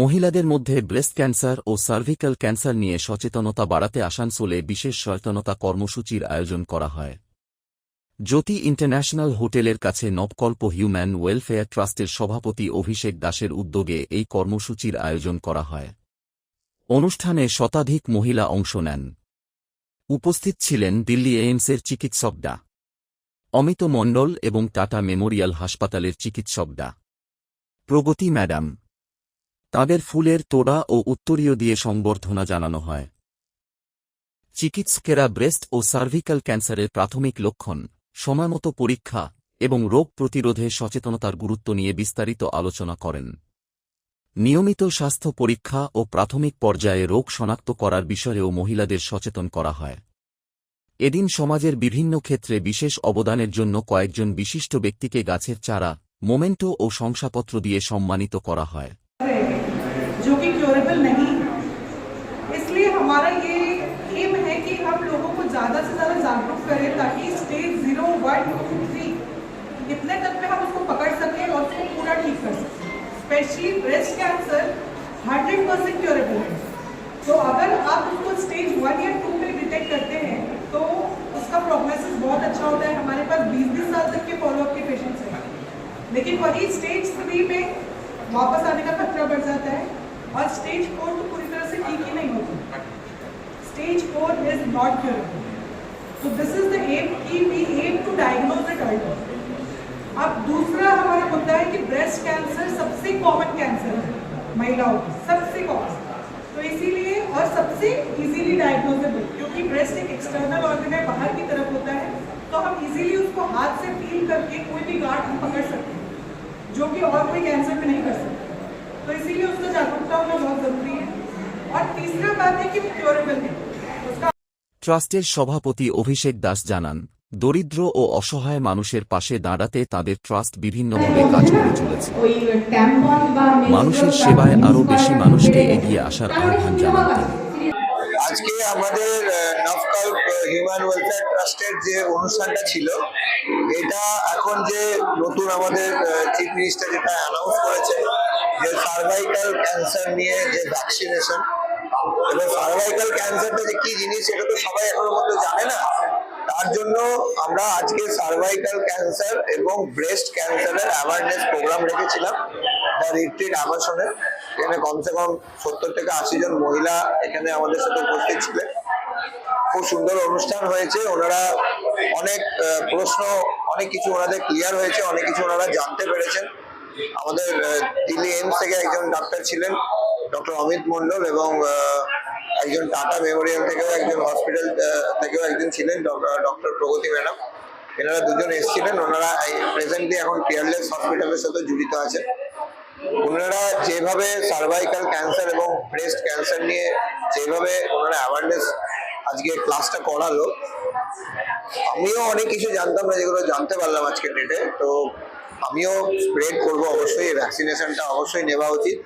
মহিলাদের মধ্যে breast cancer ও cervical cancer নিয়ে সচেতনতা বাড়াতে আসানসোলে বিশেষ সচেতনতা কর্মসূচির আয়োজন করা হয়। জ্যোতি ইন্টারন্যাশনাল হোটেলের কাছে নবকল্প হিউম্যান ওয়েলফেয়ার ট্রাস্টের সভাপতি অভিষেক দাসের উদ্যোগে এই কর্মসূচির আয়োজন করা হয়। অনুষ্ঠানে শতাধিক মহিলা অংশ নেন। উপস্থিত ছিলেন দিল্লি এইমসের চিকিৎসক ডা. অমিত মণ্ডল এবং টাটা মেমোরিয়াল হাসপাতালের চিকিৎসক ডা. প্রগতি ম্যাডাম। তাঁদের ফুলের তোড়া ও উত্তরীয় দিয়ে সংবর্ধনা জানানো হয়। চিকিৎসকেরা ব্রেস্ট ও সার্ভিক্যাল ক্যান্সারের প্রাথমিক লক্ষণ, সময়মতো পরীক্ষা এবং রোগ প্রতিরোধে সচেতনতার গুরুত্ব নিয়ে বিস্তারিত আলোচনা করেন। নিয়মিত স্বাস্থ্য পরীক্ষা ও প্রাথমিক পর্যায়ে রোগ শনাক্ত করার বিষয়েও মহিলাদের সচেতন করা হয়। এদিন সমাজের বিভিন্ন ক্ষেত্রে বিশেষ অবদানের জন্য কয়েকজন বিশিষ্ট ব্যক্তিকে গাছের চারা, মোমেন্টো ও শংসাপত্র দিয়ে সম্মানিত করা হয়। जो कि क्योरेबल नहीं है, इसलिए हमारा ये एम है कि हम लोगों को ज़्यादा से ज़्यादा जागरूक करें ताकि स्टेज 0, 1, 2, 3 इतने तक में हम उसको पकड़ सकें और उसको पूरा ठीक कर सकें। स्पेशली ब्रेस्ट कैंसर 100% क्योरेबल है, तो अगर आप उसको स्टेज 1 या 2 में डिटेक्ट करते हैं तो उसका प्रोग्नोसिस बहुत अच्छा होता है। हमारे पास 20-20 साल तक के फॉलोअप के पेशेंट्स हैं, लेकिन वही स्टेज 3 में वापस आने का खतरा बढ़ जाता है और स्टेज 4 तो पूरी तरह से ठीक ही नहीं होती। स्टेज 4 इज नॉट क्योरेबल, तो दिस इज द एम कि we aim to diagnose it early. अब दूसरा हमारा मुद्दा है कि ब्रेस्ट कैंसर सबसे कॉमन कैंसर है महिलाओं की, सबसे कॉमन, तो इसीलिए और सबसे इजीली डायग्नोजेबल, क्योंकि ब्रेस्ट एक एक्सटर्नल ऑर्गन है, बाहर की तरफ होता है, तो हम इजीली उसको हाथ से फील करके कोई भी गांठ हम पकड़ सकते हैं, जो कि और कोई कैंसर में नहीं कर सकते, तो इसीलिए उसका जागरूकता होना बहुत जरूरी है। और तीसरा बात है कि क्योरेबल है उसका। ট্রাস্টের সভাপতি অভিষেক দাস জানান, দরিদ্র ও অসহায় মানুষের পাশে দাঁড়াতে তাদের ট্রাস্ট বিভিন্নভাবে কাজ করে চলেছে। মানুষের সেবায় আরও বেশি মানুষকে এগিয়ে আসার আহ্বান জানান তিনি। আজকে আমাদের নবকল্প হিউম্যান ওয়েলফেয়ার ট্রাস্টের যে অনুষ্ঠানটা ছিল, এটা এখন যে নতুন আমাদের চিফ মিনিস্টার যেটা অ্যানাউন্স করেছে যে সার্ভাইকাল ক্যান্সার নিয়ে যে ভ্যাকসিনেশন, এবার সার্ভাইকাল ক্যান্সারটা যে কি জিনিস এটা তো সবাই এখনো মধ্যে জানে না। তার জন্য আমরা আজকে সার্ভাইকাল ক্যান্সার এবং ব্রেস্ট ক্যান্সারের অ্যাওয়ারনেস প্রোগ্রাম রেখেছিলাম রিট্রিট আবাসনে। এখানে কমসে কম 70 থেকে 80 জন মহিলা এখানে আমাদের সাথে উপস্থিত ছিলেন। খুব সুন্দর অনুষ্ঠান হয়েছে। ওনারা অনেক প্রশ্ন, অনেক কিছু ওনাদের ক্লিয়ার হয়েছে, অনেক কিছু ওনারা জানতে পেরেছেন। আমাদের দিল্লি এইমস থেকে একজন ডাক্তার ছিলেন ডক্টর অমিত মণ্ডল, এবং একজন টাটা মেমোরিয়াল থেকেও একজন হসপিটাল থেকেও একজন ছিলেন ডক্টর প্রগতি ম্যাডাম। এনারা দুজন এসেছিলেন। ওনারা প্রেজেন্টলি এখন পিয়ারলেস হসপিটালের সাথে জড়িত আছেন। ওনারা যেভাবে সার্ভাইকাল ক্যান্সার এবং ব্রেস্ট ক্যান্সার নিয়ে যেভাবে ওনারা অ্যাওয়ারনেস আজকে ক্লাসটা করালো, আমিও অনেক কিছু জানতাম না, যেগুলো জানতে পারলাম আজকে ডেটে। তো আমিও স্প্রেড করবো অবশ্যই, ভ্যাকসিনেশনটা অবশ্যই নেওয়া উচিত।